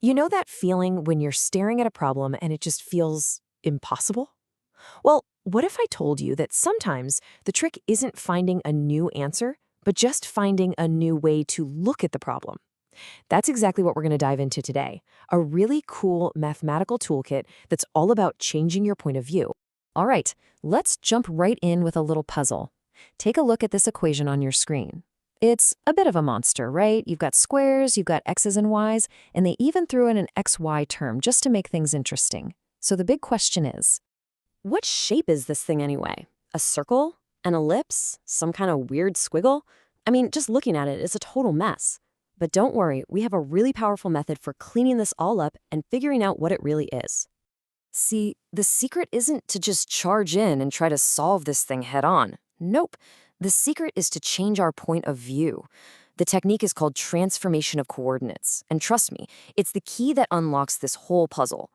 You know that feeling when you're staring at a problem and it just feels impossible? Well, what if I told you that sometimes the trick isn't finding a new answer, but just finding a new way to look at the problem? That's exactly what we're going to dive into today. A really cool mathematical toolkit that's all about changing your point of view. All right, let's jump right in with a little puzzle. Take a look at this equation on your screen. It's a bit of a monster, right? You've got squares, you've got x's and y's, and they even threw in an xy term just to make things interesting. So the big question is, what shape is this thing anyway? A circle? An ellipse? Some kind of weird squiggle? I mean, just looking at it, it's a total mess. But don't worry, we have a really powerful method for cleaning this all up and figuring out what it really is. See, the secret isn't to just charge in and try to solve this thing head on. Nope. The secret is to change our point of view. The technique is called transformation of coordinates. And trust me, it's the key that unlocks this whole puzzle.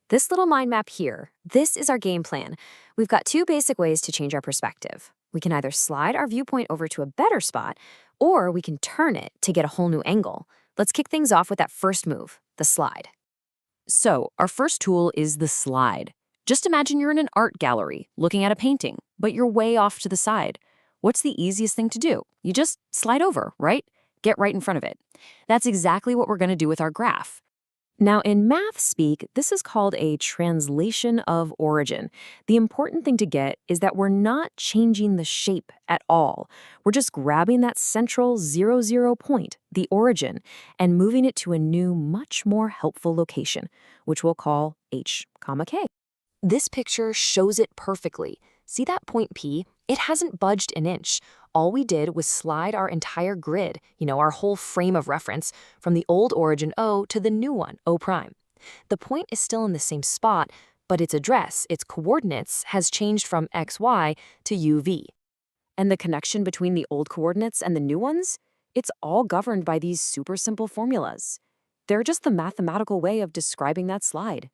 This little mind map here, this is our game plan. We've got two basic ways to change our perspective. We can either slide our viewpoint over to a better spot, or we can turn it to get a whole new angle. Let's kick things off with that first move, the slide. So, our first tool is the slide. Just imagine you're in an art gallery looking at a painting, but you're way off to the side. What's the easiest thing to do? You just slide over, right? Get right in front of it. That's exactly what we're going to do with our graph. Now, in math speak, this is called a translation of origin. The important thing to get is that we're not changing the shape at all. We're just grabbing that central 0, 0 point, the origin, and moving it to a new, much more helpful location, which we'll call h, comma k. This picture shows it perfectly. See that point P? It hasn't budged an inch. All we did was slide our entire grid, our whole frame of reference, from the old origin O to the new one, O prime. The point is still in the same spot, but its address, its coordinates, has changed from XY to UV. And the connection between the old coordinates and the new ones? It's all governed by these super simple formulas. They're just the mathematical way of describing that slide.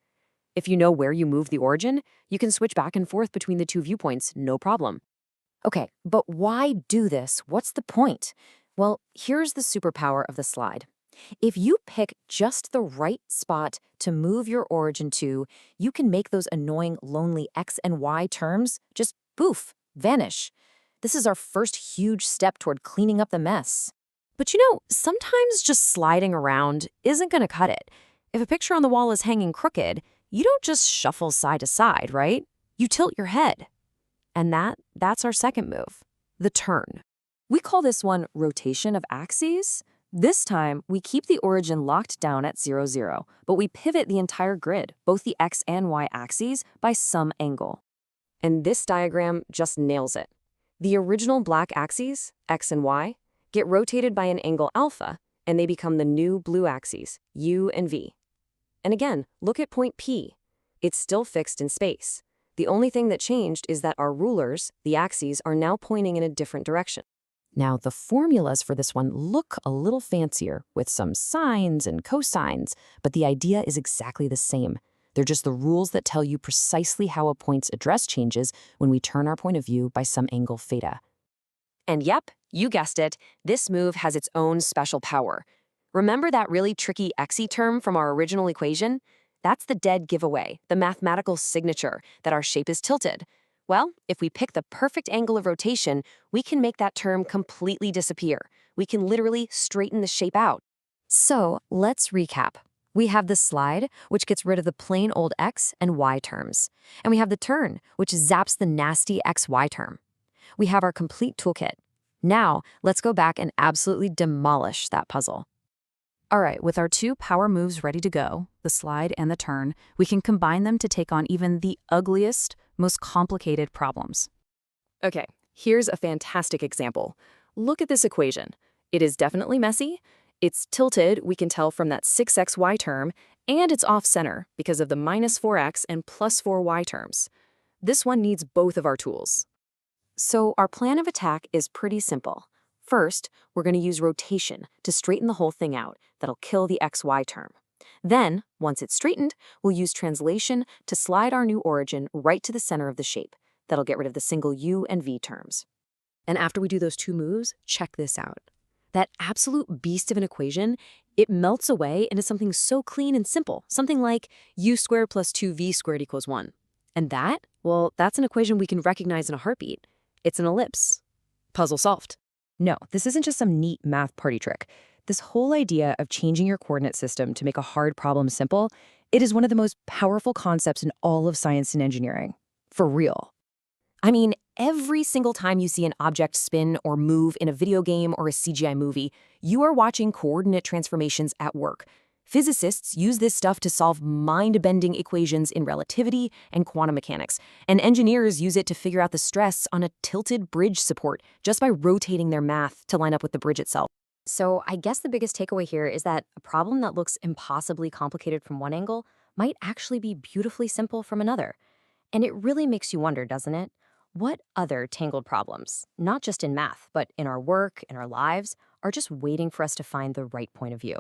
If you know where you move the origin, you can switch back and forth between the two viewpoints, no problem. Okay, but why do this? What's the point? Well, here's the superpower of the slide. If you pick just the right spot to move your origin to, you can make those annoying, lonely x and y terms just poof, vanish. This is our first huge step toward cleaning up the mess. But sometimes just sliding around isn't going to cut it. If a picture on the wall is hanging crooked, you don't just shuffle side to side, right? You tilt your head. And that's our second move, the turn. We call this one rotation of axes. This time, we keep the origin locked down at 0, 0, but we pivot the entire grid, both the x and y axes, by some angle. And this diagram just nails it. The original black axes, x and y, get rotated by an angle alpha, and they become the new blue axes, u and v. And again, look at point P. It's still fixed in space. The only thing that changed is that our rulers, the axes, are now pointing in a different direction. Now, the formulas for this one look a little fancier, with some sines and cosines, but the idea is exactly the same. They're just the rules that tell you precisely how a point's address changes when we turn our point of view by some angle theta. And yep, you guessed it, this move has its own special power. Remember that really tricky xy term from our original equation? That's the dead giveaway, the mathematical signature that our shape is tilted. Well, if we pick the perfect angle of rotation, we can make that term completely disappear. We can literally straighten the shape out. So let's recap. We have the slide, which gets rid of the plain old x and y terms. And we have the turn, which zaps the nasty xy term. We have our complete toolkit. Now, let's go back and absolutely demolish that puzzle. All right, with our two power moves ready to go, the slide and the turn, we can combine them to take on even the ugliest, most complicated problems. Okay, here's a fantastic example. Look at this equation. It is definitely messy. It's tilted, we can tell from that 6xy term, and it's off-center because of the minus 4x and plus 4y terms. This one needs both of our tools. So our plan of attack is pretty simple. First, we're going to use rotation to straighten the whole thing out. That'll kill the xy term. Then, once it's straightened, we'll use translation to slide our new origin right to the center of the shape. That'll get rid of the single u and v terms. And after we do those two moves, check this out. That absolute beast of an equation, It melts away into something so clean and simple, something like u squared plus 2v squared equals 1. And that, well, that's an equation we can recognize in a heartbeat. It's an ellipse. Puzzle solved. No, this isn't just some neat math party trick. This whole idea of changing your coordinate system to make a hard problem simple, it is one of the most powerful concepts in all of science and engineering. For real. I mean, every single time you see an object spin or move in a video game or a CGI movie, you are watching coordinate transformations at work. Physicists use this stuff to solve mind-bending equations in relativity and quantum mechanics, and engineers use it to figure out the stress on a tilted bridge support just by rotating their math to line up with the bridge itself. So I guess the biggest takeaway here is that a problem that looks impossibly complicated from one angle might actually be beautifully simple from another. And it really makes you wonder, doesn't it? What other tangled problems, not just in math, but in our work, in our lives, are just waiting for us to find the right point of view?